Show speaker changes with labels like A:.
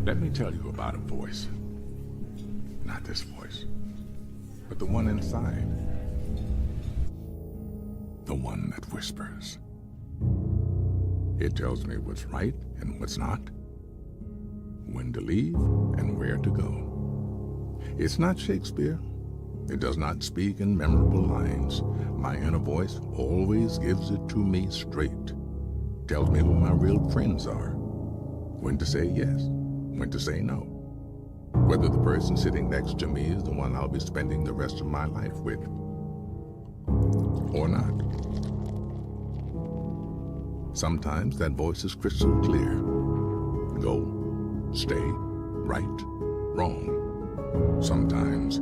A: Let me tell you about a voice. Not this voice, but the one inside. The one that whispers. It tells me what's right and what's not, when to leave and where to go. It's not Shakespeare. It does not speak in memorable lines. My inner voice always gives it to me straight. Tells me who my real friends are, when to say yes, when to say no, whether the person sitting next to me is the one I'll be spending the rest of my life with, or not. Sometimes that voice is crystal clear. Go, stay, right, wrong. Sometimes